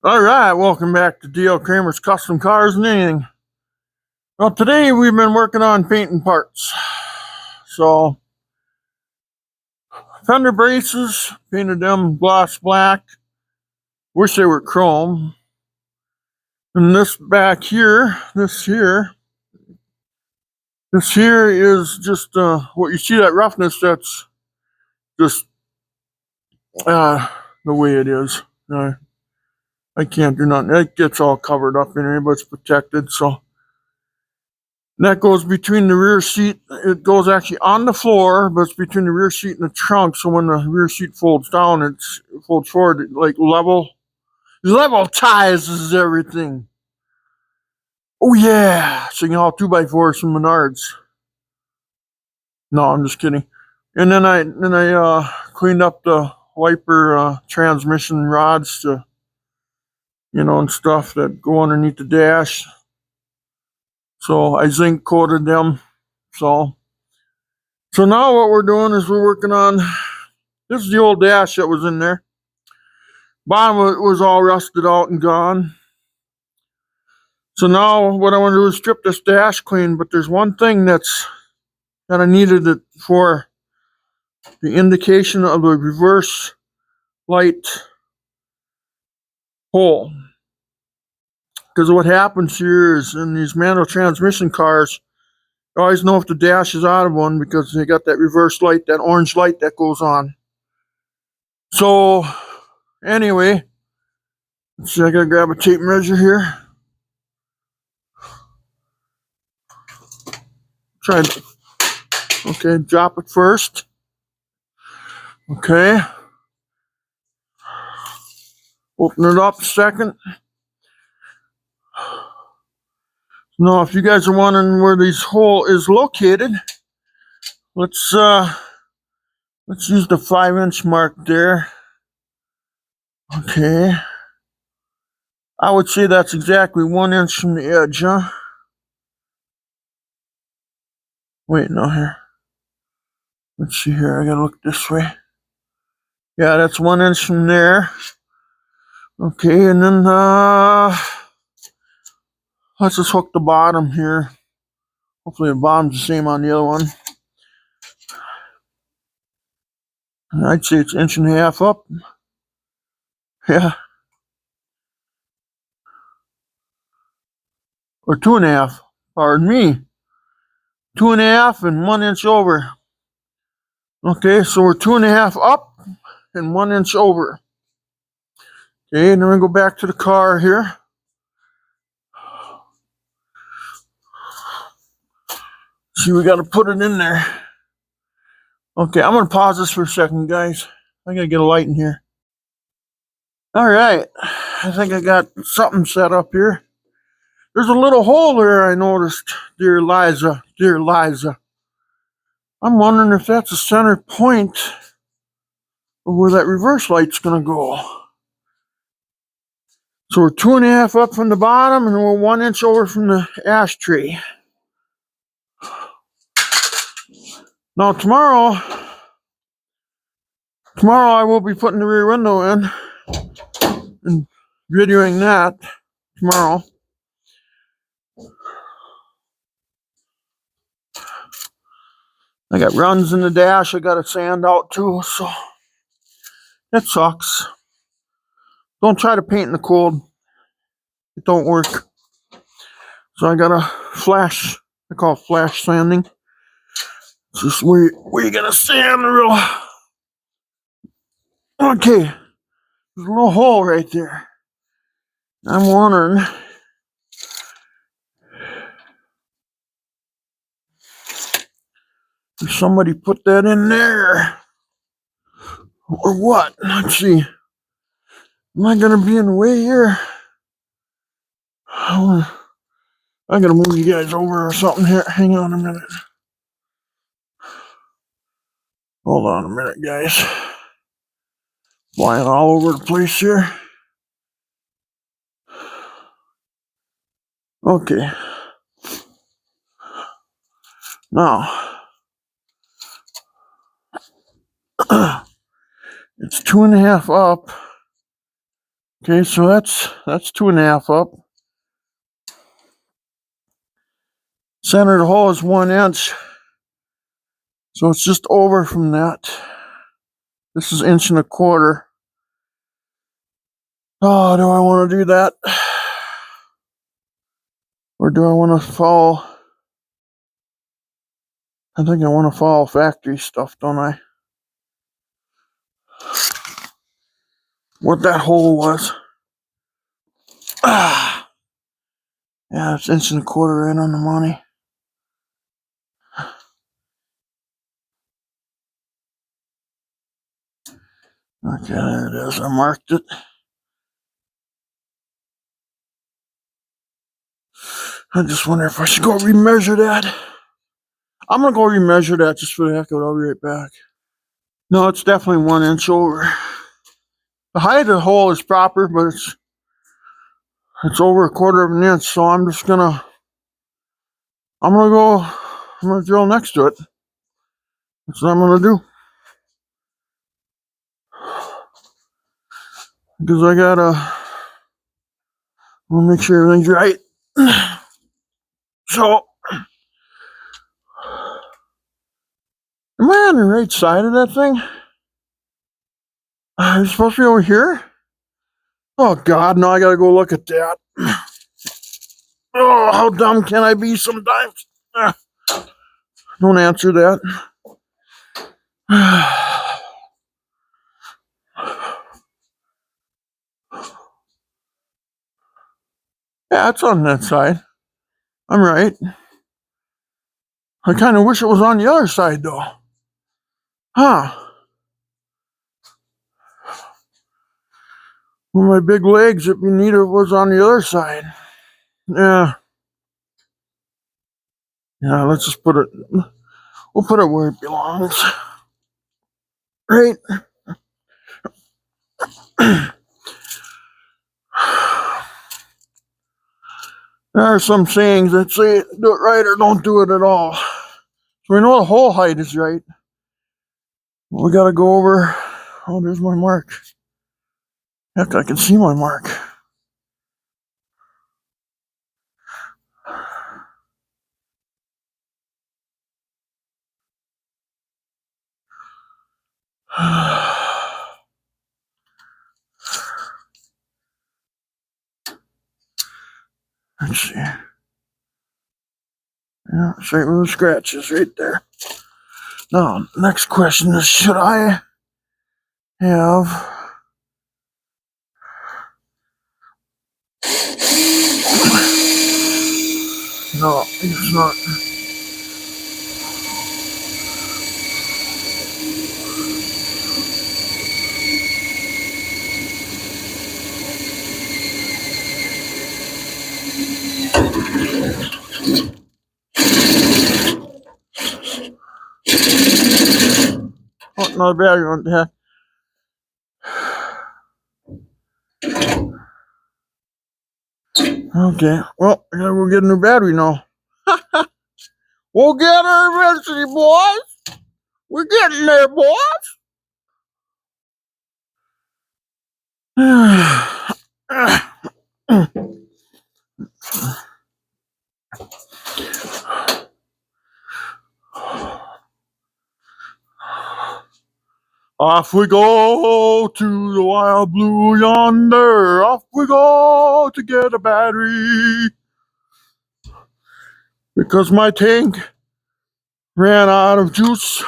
Alright, welcome back to D.L. Kramer's Custom Cars and Anything. Well, today we've been working on painting parts. So, fender braces, painted them gloss black. Wish they were chrome. And this back here, this here is just what you see, that roughness, that's just the way it is. I can't do nothing. It gets all covered up in here, but it's protected, so. And that goes between the rear seat. It goes actually on the floor, but it's between the rear seat and the trunk. So when the rear seat folds down, it folds forward, it like level ties everything. Oh yeah! So you can haul 2x4s from Menards. No, I'm just kidding. And then I cleaned up the wiper transmission rods to, and stuff that go underneath the dash. So I zinc coated them. So now what we're doing is we're working on, this is the old dash that was in there. Bottom of it was all rusted out and gone. So now what I want to do is strip this dash clean, but there's one thing that I needed it for, the indication of the reverse light hole. Because what happens here is in these manual transmission cars, you always know if the dash is out of one because they got that reverse light, that orange light that goes on. So anyway, let's see, I gotta grab a tape measure here. Try it. Okay, drop it first. Okay. Open it up a second. Now, if you guys are wondering where this hole is located, let's use the 5-inch mark there. Okay. I would say that's exactly 1 inch from the edge, huh? Wait, no, here. Let's see here. I gotta look this way. Yeah, that's 1 inch from there. Okay, and then let's just hook the bottom here. Hopefully the bottom's the same on the other one. I'd say it's 1.5 inches up. Yeah. Or 2.5. Pardon me. 2.5 and 1 inch over. Okay, so we're 2.5 up and 1 inch over. Okay, and then we go back to the car here. See, we got to put it in there. Okay, I'm going to pause this for a second, guys. I got to get a light in here. All right, I think I got something set up here. There's a little hole there I noticed, dear Liza. I'm wondering if that's the center point of where that reverse light's going to go. So we're 2.5 up from the bottom, and we're 1 inch over from the ashtray. Now tomorrow I will be putting the rear window in and videoing that tomorrow. I got runs in the dash I got to sand out too, so that sucks. Don't try to paint in the cold. It don't work. So I got a flash. I call it flash sanding. It's just where you gotta sand the real. Okay, there's a little hole right there. I'm wondering if somebody put that in there or what. Let's see. Am I gonna be in the way here? I gotta move you guys over or something here. Hang on a minute. Hold on a minute, guys. Flying all over the place here. Okay. Now, it's 2.5 up Okay, so that's 2.5 up. Center of the hole is 1 inch. So it's just over from that. This is 1.25 inches. Oh, do I want to do that? Or do I want to follow? I think I want to follow factory stuff, don't I? What that hole was. Ah, yeah, it's 1.25 inches right on the money. Okay, there it is. I marked it. I just wonder if I should go remeasure that. I'm going to go remeasure that just for the heck of it. I'll be right back. No, it's definitely 1 inch over. The height of the hole is proper, but it's over 1/4 inch, so I'm gonna drill next to it. That's what I'm gonna do. Because I wanna make sure everything's right. So, am I on the right side of that thing? Are you supposed to be over here? Oh God, now I gotta go look at that. Oh, how dumb can I be sometimes? Don't answer that. Yeah, it's on that side. I'm right. I kind of wish it was on the other side, though. Huh. With my big legs, it'd be neat if it was on the other side. Yeah. Yeah, let's just put it... We'll put it where it belongs. Right? There are some sayings that say do it right or don't do it at all. So we know the hole height is right. We gotta go over... Oh, there's my mark. Heck, I can see my mark. Let's see. Yeah, straight with the scratches right there. Now, next question is, should I have... No, it's not. Oh, another battery on that. Okay, well, I gotta go get a new battery now. We'll get her eventually, boys. We're getting there, boys. Off we go to the wild blue yonder. Off we go to get a battery. Because my tank ran out of juice.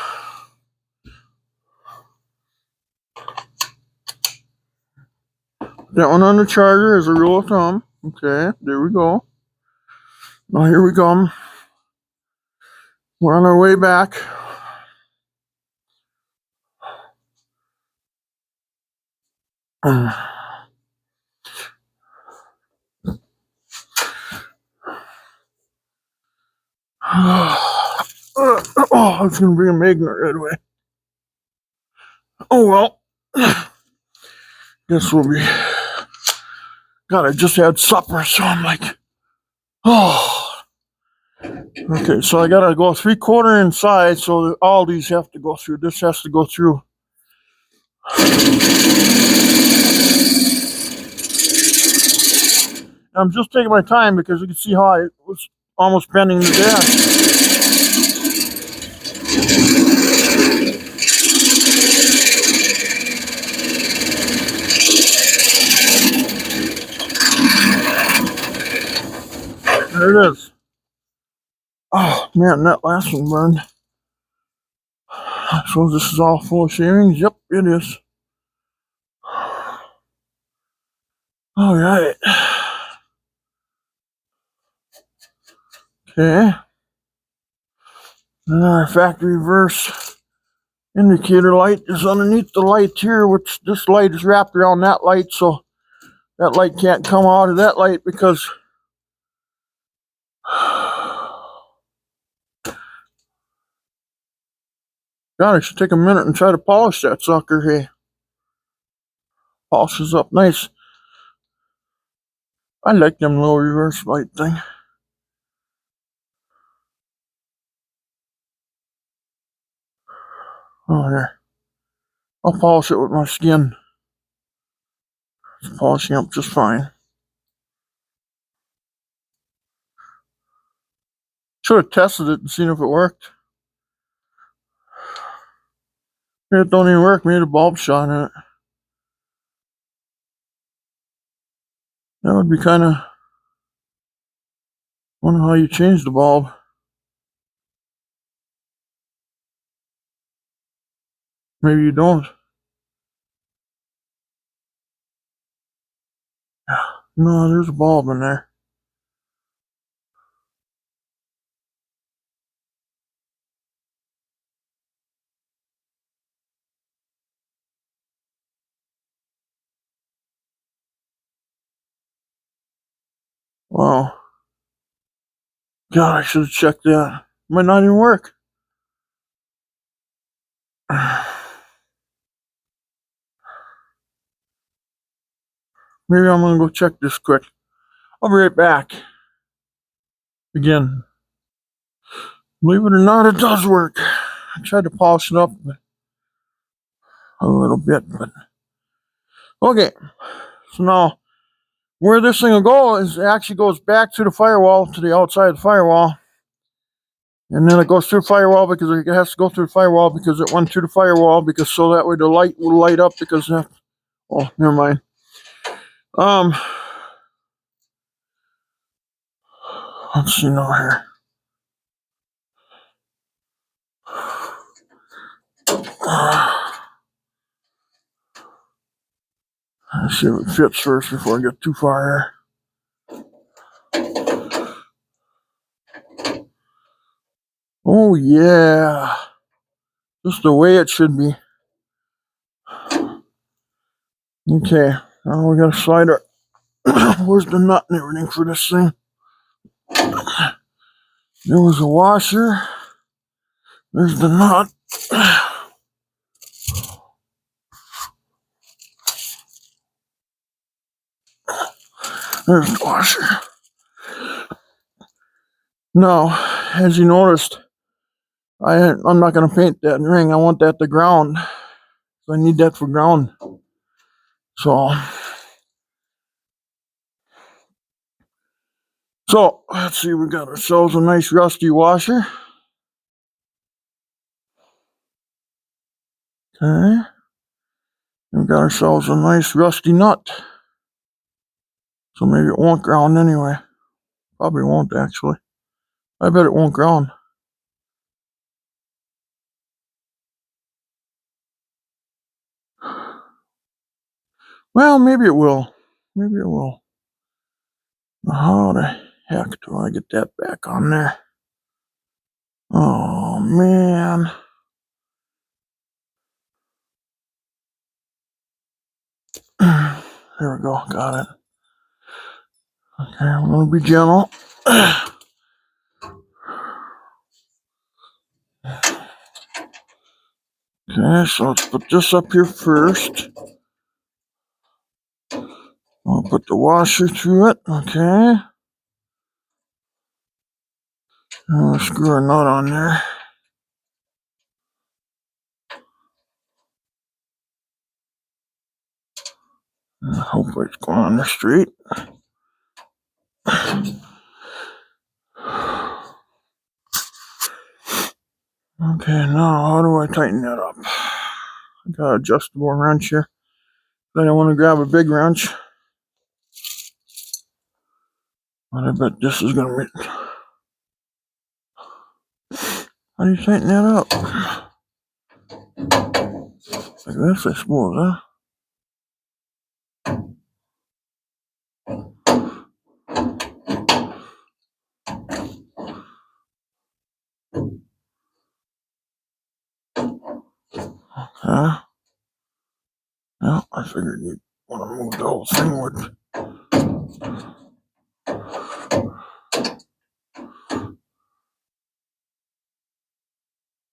That one on the charger is a rule of thumb. Okay, there we go. Now here we come. We're on our way back. Oh, I was going to bring a magnet right away. Oh, well. Guess we'll be... God, I just had supper, so I'm like... Oh. Okay, so I got to go 3/4 inside, so all these have to go through. This has to go through. I'm just taking my time because you can see how I was almost bending the dash. There it is. Oh man, that last one burned. So this is all full of shavings? Yep, it is. All right. Okay. And our factory reverse indicator light is underneath the light here, which this light is wrapped around that light, so that light can't come out of that light because God, I should take a minute and try to polish that sucker. Hey, polishes up nice. I like them little reverse light thing. Oh, there. I'll polish it with my skin. It's polishing up just fine. Should have tested it and seen if it worked. It don't even work. Made a bulb shot in it. That would be kind of. Wonder how you change the bulb. Maybe you don't. No, there's a bulb in there. Wow. God, I should have checked that. Might not even work. Maybe I'm gonna go check this quick. I'll be right back. Again. Believe it or not, it does work. I tried to polish it up a little bit, but okay. So now, where this thing will go is it actually goes back to the firewall, to the outside of the firewall, and then it goes through the firewall because it has to go through the firewall because it went through the firewall because so that way the light will light up because oh, never mind. Let's see now here. Let's see if it fits first before I get too far here. Oh yeah, just the way it should be. Okay, now we got a slider. Where's the nut and everything for this thing? There was a washer. There's the nut. There's the washer. Now, as you noticed, I'm not going to paint that ring. I want that to ground. So I need that for ground. So let's see. We got ourselves a nice rusty washer. Okay. We got ourselves a nice rusty nut. So maybe it won't ground anyway. Probably won't actually. I bet it won't ground. Well, maybe it will. Maybe it will. How the heck do I get that back on there? Oh, man. There we go. Got it. Okay, I'm going to be gentle. Okay, so let's put this up here first. I'll put the washer through it. Okay. I'll screw a nut on there. Hopefully it's going on there straight. Okay, now how do I tighten that up? I got an adjustable wrench here. Then I want to grab a big wrench. But I bet this is going to be... How do you tighten that up? Like this, I suppose, huh? Huh? No, I figured you'd want to move the whole thing with.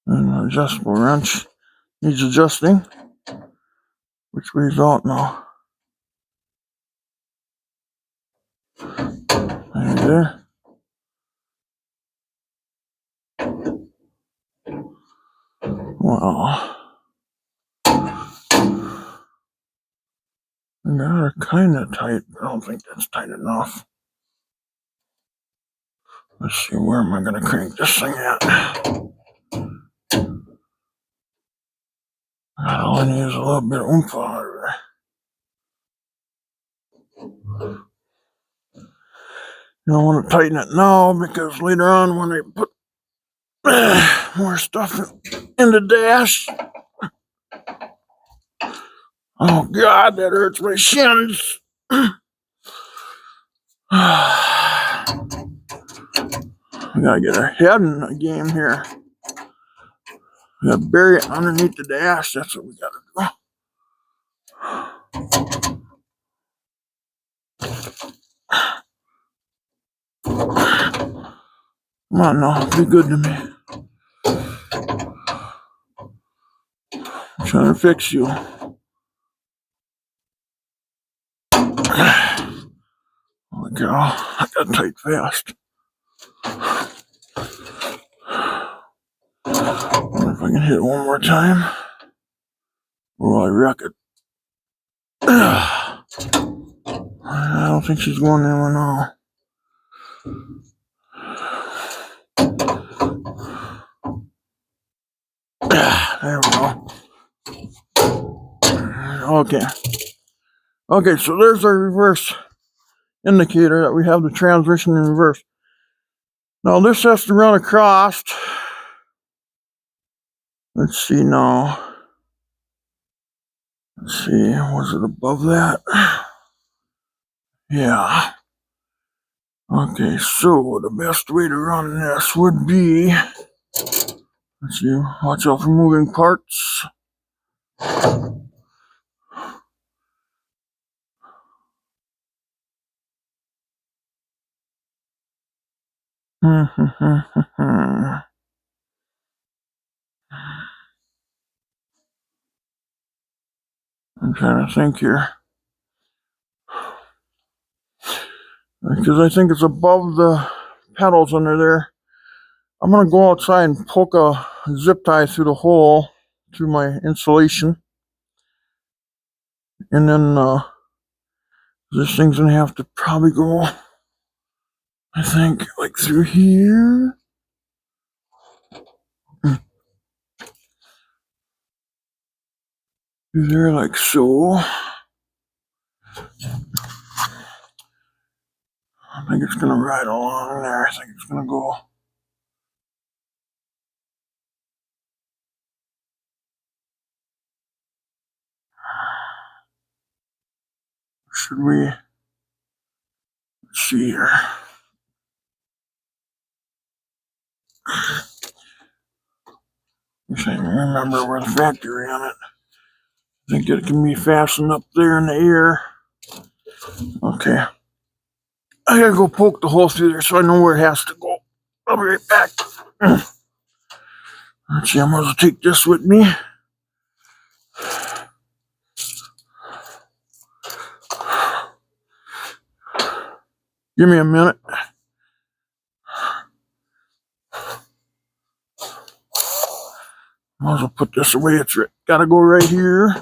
An adjustable wrench needs adjusting. Which way is out now? Maybe there. Well, they're kind of tight. I don't think that's tight enough. Let's see, where am I going to crank this thing at? All I need is a little bit of oomph out of there. You don't want to tighten it now because later on when I put more stuff in the dash, oh God, that hurts my shins. We gotta get our head in the game here. We gotta bury it underneath the dash. That's what we gotta do. Come on now, be good to me. I'm trying to fix you. Holy cow, I got tight fast. I wonder if I can hit it one more time. Or will I wreck it? I don't think she's going there now. There we go. Okay. Okay, so there's our reverse indicator that we have the transmission in reverse. Now this has to run across. Let's see now. Let's see, was it above that? Yeah. Okay, so the best way to run this would be, let's see, watch out for moving parts. I'm trying to think here. Because I think it's above the pedals under there. I'm going to go outside and poke a zip tie through the hole, through my insulation. And then this thing's going to have to probably go, I think, like through here. Through there, like so. I think it's going to ride along there. I think it's going to go. Should we? Let's see here. Wish I can remember where the factory on it. I think it can be fastened up there in the air. Okay. I gotta go poke the hole through there so I know where it has to go. I'll be right back. Let's see, I'm gonna take this with me. Give me a minute. Might as well put this away. It's gotta go right here.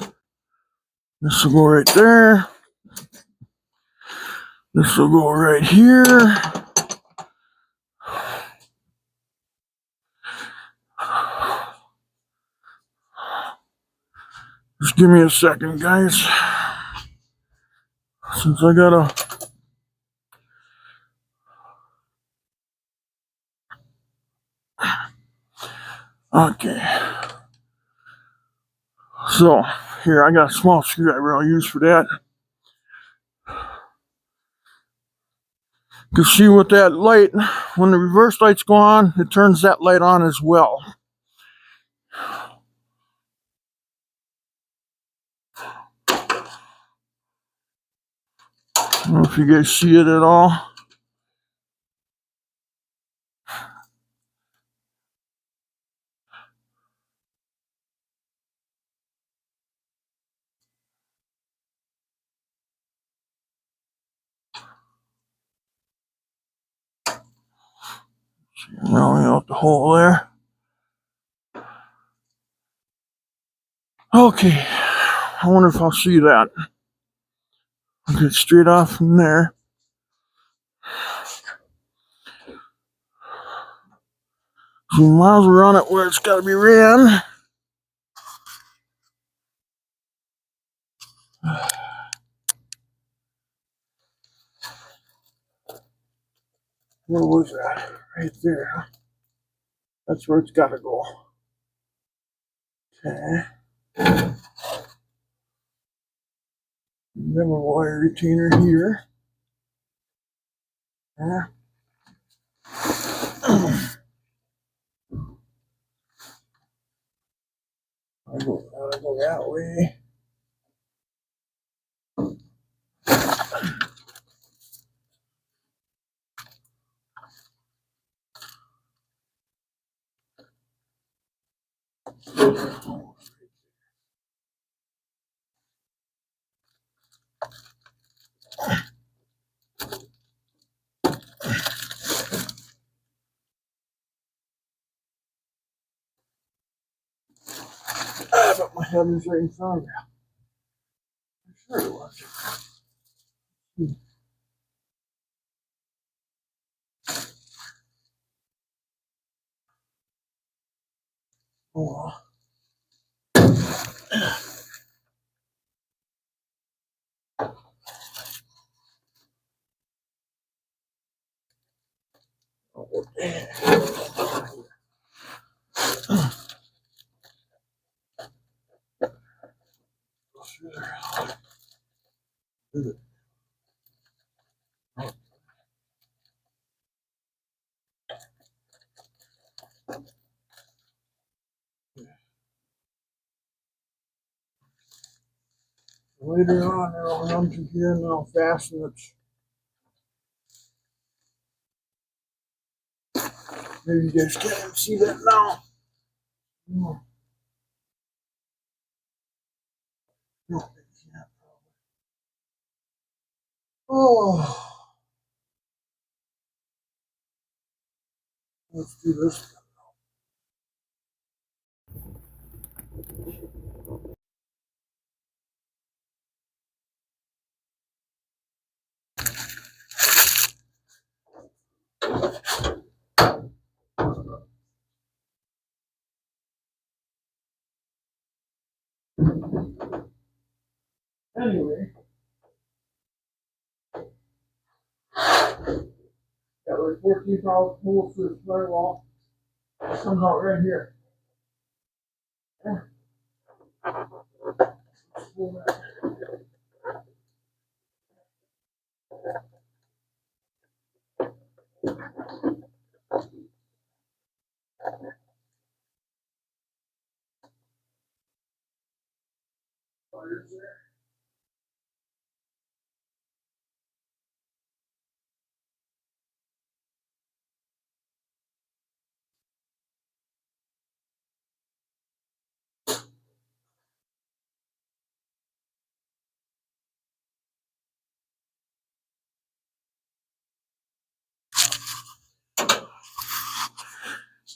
This will go right there. This will go right here. Just give me a second, guys. Since I gotta... Okay. So, here, I got a small screwdriver I'll use for that. You can see with that light, when the reverse lights go on, it turns that light on as well. I don't know if you guys see it at all. Rounding out the hole there. Okay, I wonder if I'll see that. I'll get straight off from there. So we might as well run it where it's got to be ran. Where was that? Right there. That's where it's got to go. Okay. Then a wire retainer here. Yeah. I'll go that way. But my head is right in front of me. I'm sure it was. Oh, later on, I'll run to here and I'll fasten it. Maybe you guys can't see that now. No, they can't. Oh, let's do this. Anyway, got like 14,000 holes for this drywall. Comes out right here. Yeah.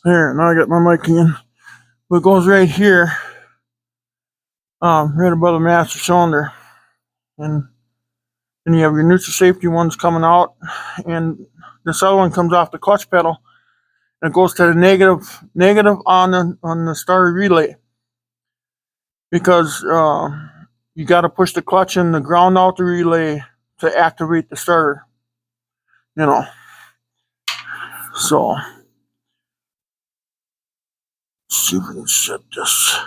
There, now I got my mic in. But it goes right here, right above the master cylinder. And and you have your neutral safety ones coming out, and this other one comes off the clutch pedal, and it goes to the negative on the starter relay, because you got to push the clutch in the ground out the relay to activate the starter. So let's see if we can set this.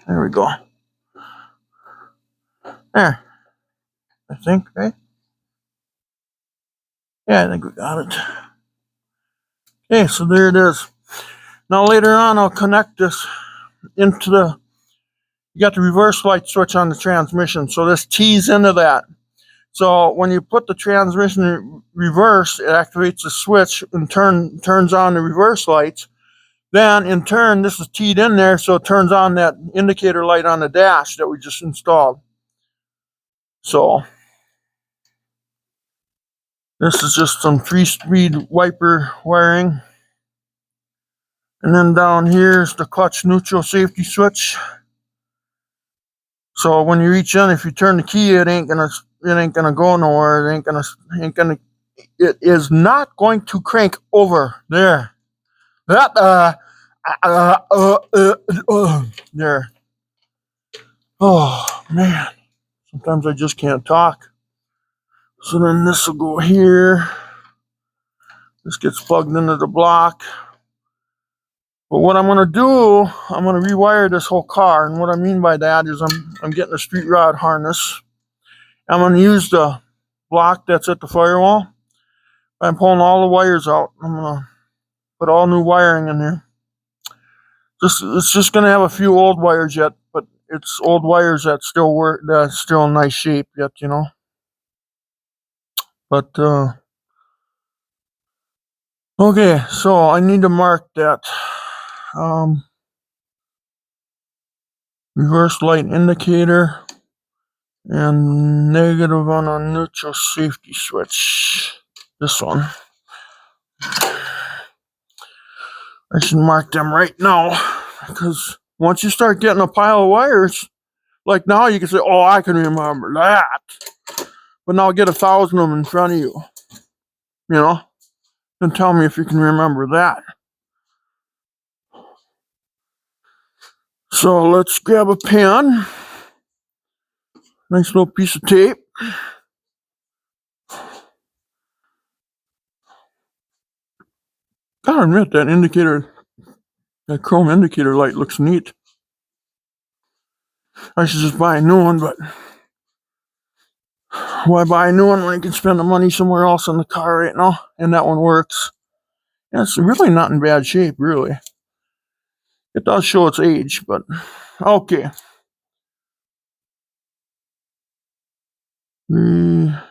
There we go. There, I think, right? Yeah, I think we got it. Okay, so there it is. Now later on, I'll connect this into you got the reverse light switch on the transmission, so this tees into that. So when you put the transmission in reverse, it activates the switch and turns on the reverse lights. Then in turn, this is teed in there, so it turns on that indicator light on the dash that we just installed. So this is just some 3-speed wiper wiring. And then down here is the clutch neutral safety switch. So when you reach in, if you turn the key, it ain't gonna go nowhere. It is not going to crank over. There. There. Oh man. Sometimes I just can't talk. So then this will go here. This gets plugged into the block. But what I'm going to do, I'm going to rewire this whole car. And what I mean by that is I'm getting a street rod harness. I'm going to use the block that's at the firewall. I'm pulling all the wires out. I'm going to put all new wiring in there. It's just going to have a few old wires yet, but it's old wires that still work, that's still in nice shape yet, But, okay, so I need to mark that reverse light indicator and negative on a neutral safety switch. This one. I should mark them right now, because once you start getting a pile of wires, like now you can say, oh, I can remember that. But now get 1,000 of them in front of you, and tell me if you can remember that. So let's grab a pen. Nice little piece of tape. Gotta admit, that chrome indicator light looks neat. I should just buy a new one, but why buy a new one when you can spend the money somewhere else in the car right now? And that one works. Yeah, it's really not in bad shape, really. It does show its age, but okay. Reverse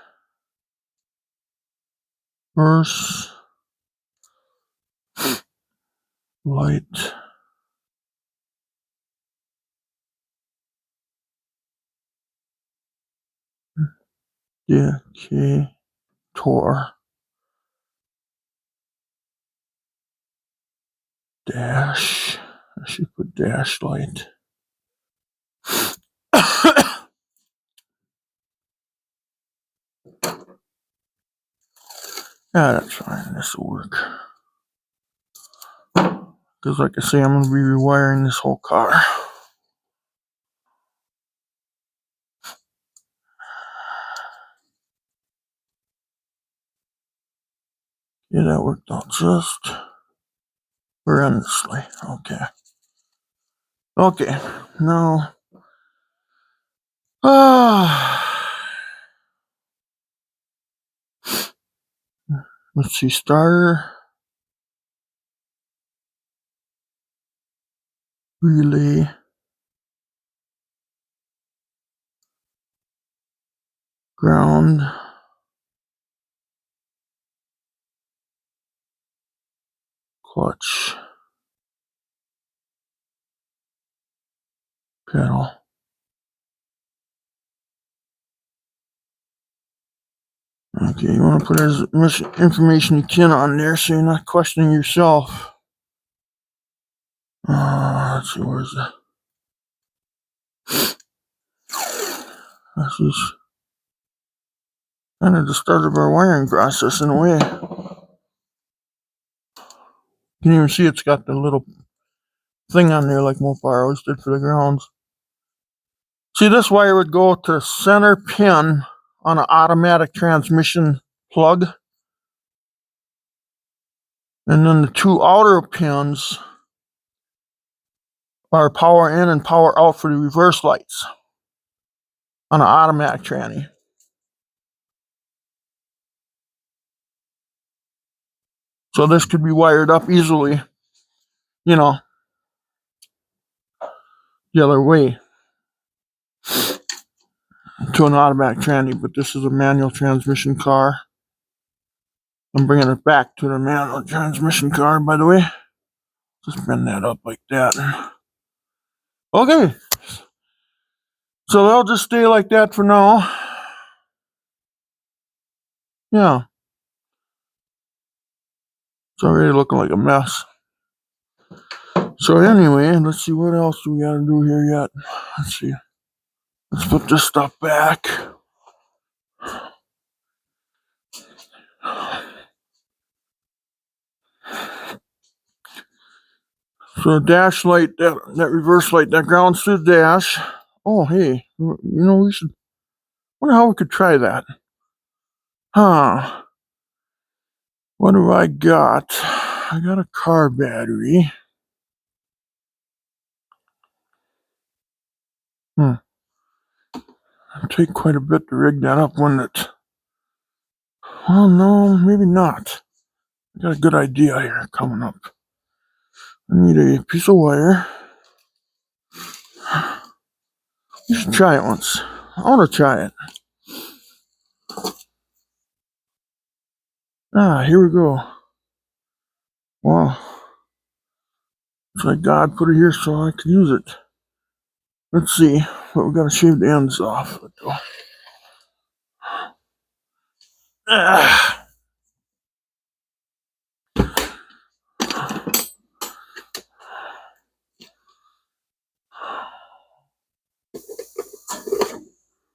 light indicator. Dash. I should put dash light. Yeah, that's fine. This will work. Because, like I say, I'm going to be rewiring this whole car. Yeah, that worked out just horrendously. Okay. Now, let's see, starter, relay, ground, clutch, pedal. Okay, you want to put as much information you can on there so you're not questioning yourself. Let's see, where's the... This is Kind of just started our wiring process in a way. You can even see it's got the little thing on there like Mopar always did for the grounds. See, this wire would go to center pin on an automatic transmission plug. And then the two outer pins are power in and power out for the reverse lights on an automatic tranny. So this could be wired up easily, you know, the other way to an automatic tranny, but this is a manual transmission car. I'm bringing it back to the manual transmission car, by the way. Just bend that up like that. Okay. So they'll just stay like that for now. Yeah. It's already looking like a mess. So anyway, let's see what else we gotta do here yet. Let's see. Let's put this stuff back. So dash light, that reverse light, that grounds to the dash. Oh, hey, we should, wonder how we could try that. Huh. What do I got? I got a car battery. It'll take quite a bit to rig that up, wouldn't it? Well, no, maybe not. I got a good idea here coming up. I need a piece of wire. You should try it once. I want to try it. Here we go. Wow. It's like God put it here so I could use it. Let's see, but we gotta shave the ends off.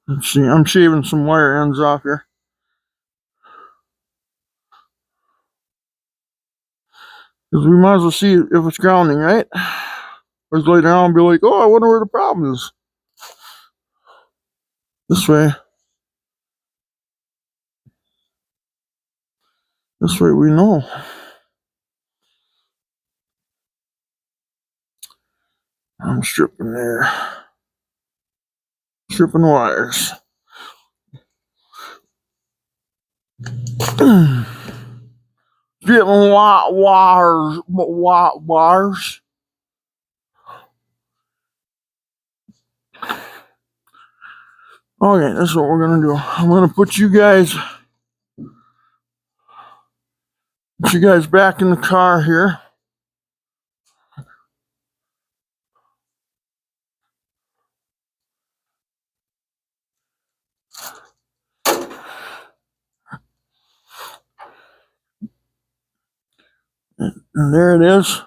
Let's see, I'm shaving some wire ends off here. Because we might as well see if it's grounding, right? Let's lay down and be like, oh, I wonder where the problem is. This way. This way we know. I'm stripping there. Stripping wires. Stripping wires. Wires. Okay, this is what we're gonna do. I'm gonna put you guys back in the car here. And there it is.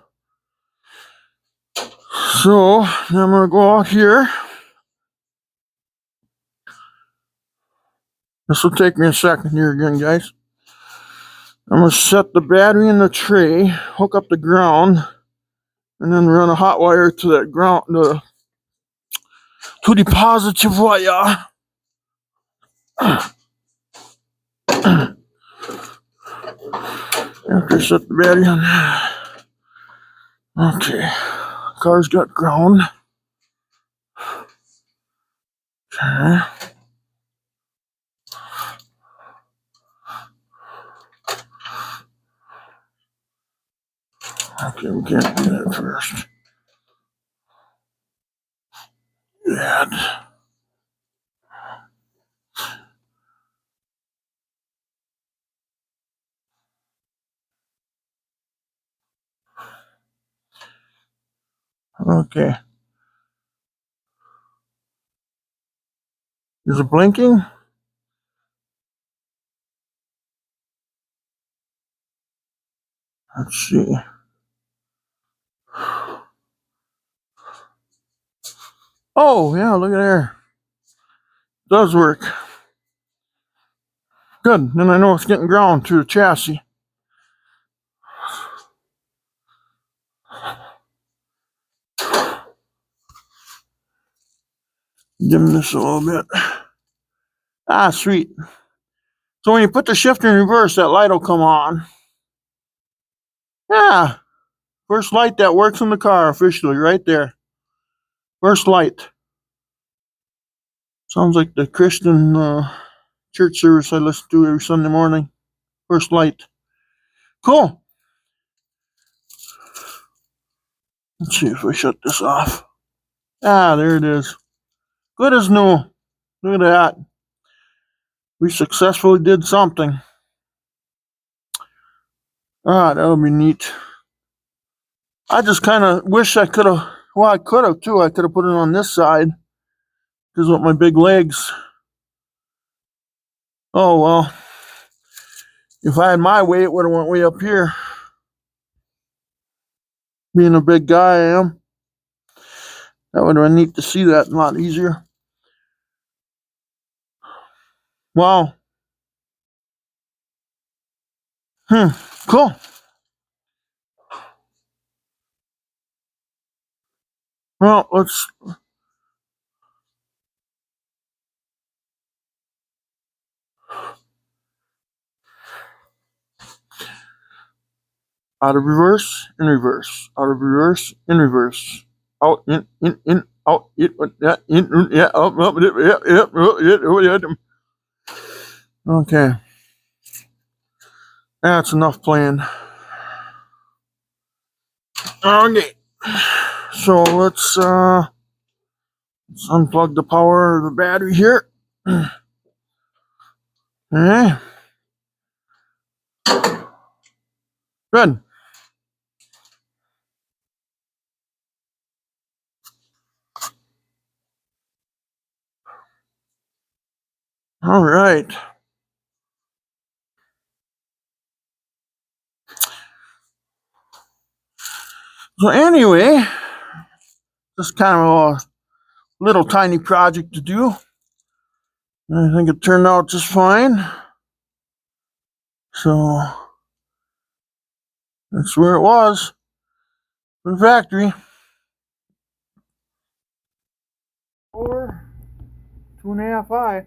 So now I'm gonna go out here. This will take me a second here again, guys. I'm gonna set the battery in the tray, hook up the ground, and then run a hot wire to that ground, to the positive wire. After I set the battery on. Okay, car's got ground. Okay. Okay, we can't do that first. That. Okay. Is it blinking? Let's see. Oh, yeah, look at there. It does work. Good. Then I know it's getting ground to the chassis. Dim this a little bit. Ah, sweet. So when you put the shifter in reverse, that light will come on. Yeah. First light that works in the car officially, right there. First light. Sounds like the Christian church service I listen to every Sunday morning. First light. Cool. Let's see if I shut this off. Ah, there it is. Good as new. Look at that. We successfully did something. Ah, that'll be neat. I just kind of wish I could have. Well, I could have too. I could have put it on this side. Because with my big legs. Oh, well. If I had my way, it would have went way up here. Being a big guy I am. That would have been neat to see that a lot easier. Wow. Cool. Well, let's. Out of reverse, in reverse. Out of reverse, in reverse. Out, in, out, in, yeah, up, yeah. Okay. That's enough playing. Okay. So let's unplug the power of the battery here. Okay. Good. All right. So anyway, just kind of a little tiny project to do. I think it turned out just fine. So that's where it was. The factory. Or 2.5 high.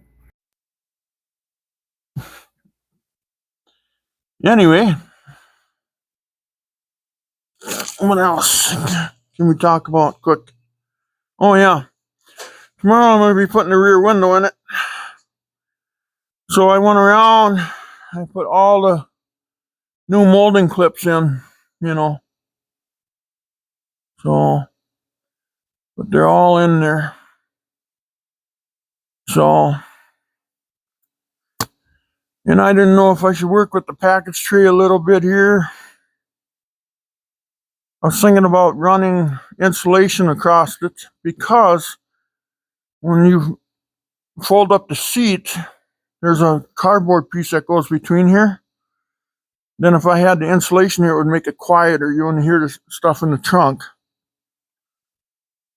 Anyway, what else can we talk about quick? Oh yeah, tomorrow I'm going to be putting the rear window in it. So I went around, I put all the new molding clips in, so, but they're all in there. So, and I didn't know if I should work with the package tray a little bit here. I was thinking about running insulation across it because when you fold up the seat, there's a cardboard piece that goes between here. Then if I had the insulation here, it would make it quieter. You wouldn't hear the stuff in the trunk.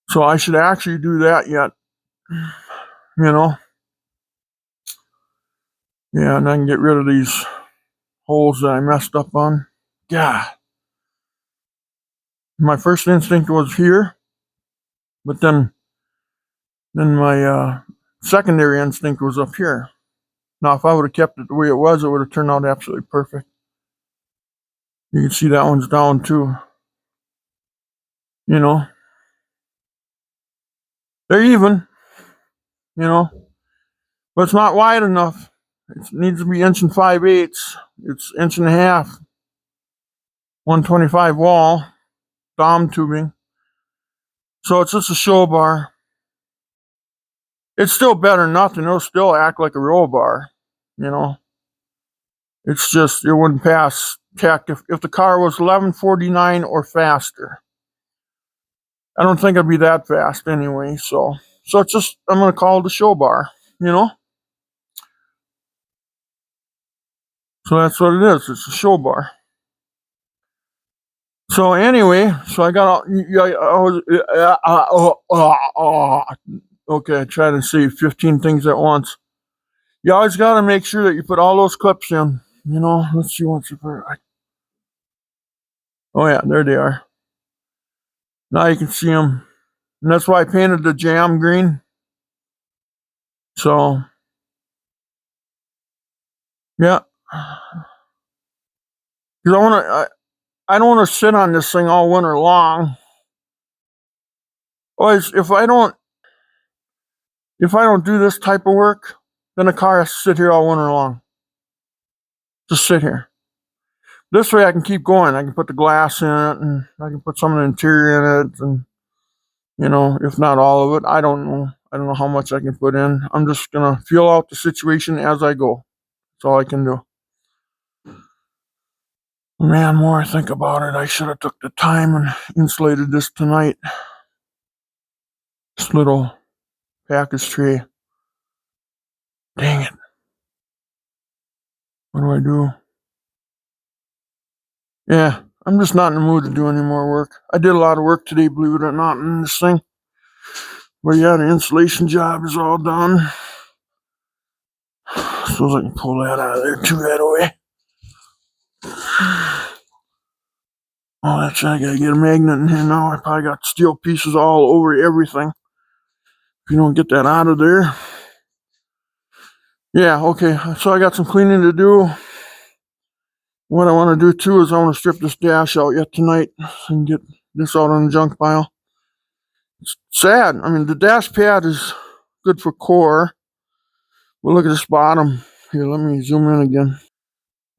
So I should actually do that yet. Yeah, and I can get rid of these holes that I messed up on. Yeah. My first instinct was here, but then my secondary instinct was up here. Now, if I would have kept it the way it was, it would have turned out absolutely perfect. You can see that one's down too. They're even, but it's not wide enough. It needs to be 1 5/8 inches. It's 1.5 inches. 125 wall, dom tubing. So it's just a show bar. It's still better than nothing. It'll still act like a roll bar, It's just, it wouldn't pass tech if the car was 1149 or faster. I don't think it'd be that fast anyway. So it's just, I'm going to call it a show bar, So that's what it is. It's a show bar. So anyway, so I got okay, I try to say 15 things at once. You always got to make sure that you put all those clips in. You know, let's see once you put it. Oh yeah, there they are. Now you can see them. And that's why I painted the jam green. So, yeah. Because I don't want to sit on this thing all winter long. Always, if I don't do this type of work, then the car has to sit here all winter long. Just sit here. This way I can keep going. I can put the glass in it, and I can put some of the interior in it, and, you know, if not all of it, I don't know. I don't know how much I can put in. I'm just going to feel out the situation as I go. That's all I can do. Man, more I think about it, I should have took the time and insulated this tonight. This little package tray. Dang it. What do I do? Yeah, I'm just not in the mood to do any more work. I did a lot of work today, believe it or not, in this thing. But yeah, the insulation job is all done. Suppose I can pull that out of there too right away. Oh, that's right. I gotta get a magnet in here now. I probably got steel pieces all over everything. If you don't get that out of there. Yeah, okay. So I got some cleaning to do. What I want to do too is I want to strip this dash out yet tonight and get this out on the junk pile. It's sad. I mean, the dash pad is good for core. But look at this bottom. Here, let me zoom in again.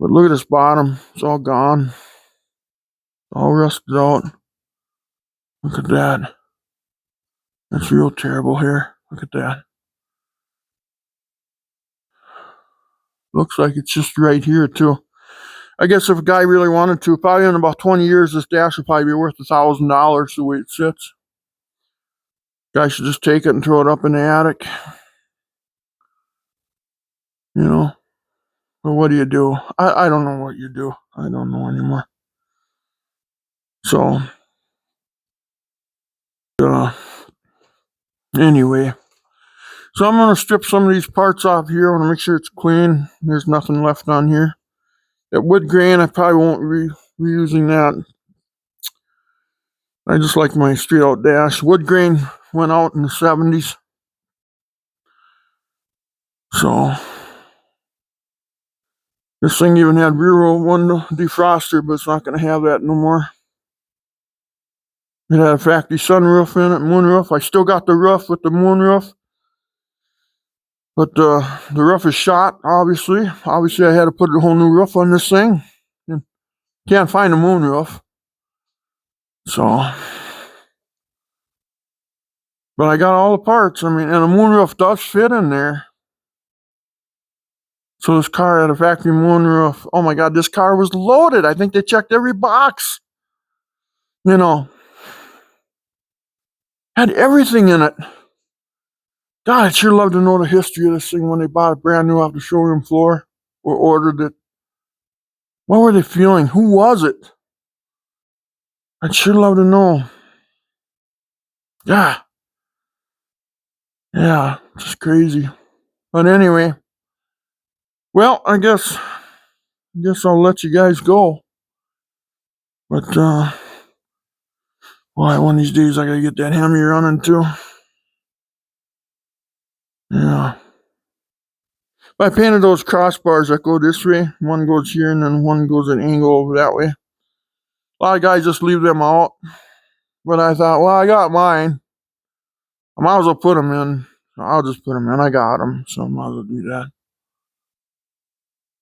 But look at this bottom. It's all gone. All rusted out. Look at that. That's real terrible here. Look at that. Looks like it's just right here too. I guess if a guy really wanted to, probably in about 20 years, this dash would probably be worth $1,000 the way it sits. Guy should just take it and throw it up in the attic. You know. But what do you do? I don't know what you do. I don't know anymore. So, anyway. So I'm going to strip some of these parts off here. I want to make sure it's clean. There's nothing left on here. That wood grain, I probably won't reusing that. I just like my straight out dash. Wood grain went out in the 70s. So, this thing even had rear window defroster, but it's not going to have that no more. It had a factory sunroof in it, moonroof. I still got the roof with the moonroof. But the roof is shot, obviously. Obviously, I had to put a whole new roof on this thing. Can't find a moonroof. So, but I got all the parts. I mean, and a moonroof does fit in there. So this car had a factory moonroof. Oh my God, this car was loaded. I think they checked every box. You know, had everything in it. God, I'd sure love to know the history of this thing when they bought it brand new off the showroom floor or ordered it. What were they feeling? Who was it? I'd sure love to know. Yeah. Yeah, just crazy. But anyway, well, I guess I'll let you guys go. But boy, one of these days I gotta get that hemi running too. Yeah. I painted those crossbars that go this way. One goes here and then one goes an angle over that way. A lot of guys just leave them out. But I thought, well, I got mine. I might as well put them in. I'll just put them in. I got them, so I might as well do that.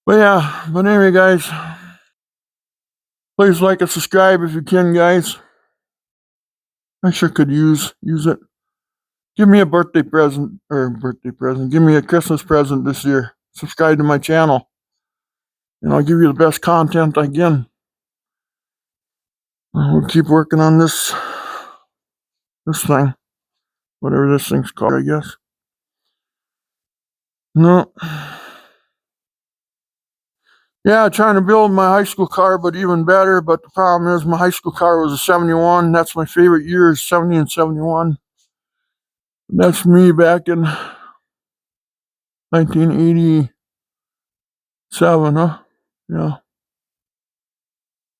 But yeah, but anyway, guys, please like and subscribe if you can, guys. I sure could use it. Give me a birthday present. Give me a Christmas present this year. Subscribe to my channel. And I'll give you the best content I can. We'll keep working on this thing. Whatever this thing's called, I guess. No. Yeah, trying to build my high school car, but even better. But the problem is my high school car was a 71. That's my favorite years, 70 and 71. That's me back in 1987, huh? Yeah.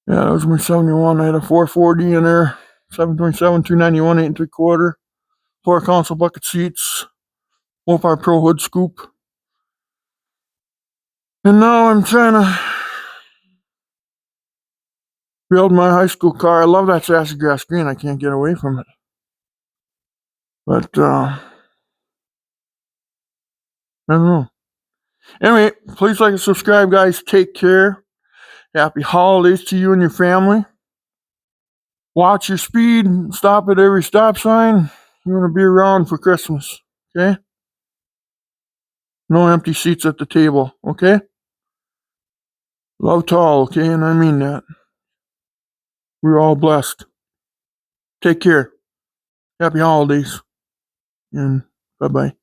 Yeah, that was my 71. I had a 440 in there, 727, 291, 8 3/4, 4 console bucket seats, Mopar Pro hood scoop. And now I'm trying to build my high school car. I love that sassy grass green. I can't get away from it. But, I don't know. Anyway, please like and subscribe, guys. Take care. Happy holidays to you and your family. Watch your speed. Stop at every stop sign. You want to be around for Christmas. Okay? No empty seats at the table. Okay? Love to all. Okay? And I mean that. We're all blessed. Take care. Happy holidays. And bye-bye.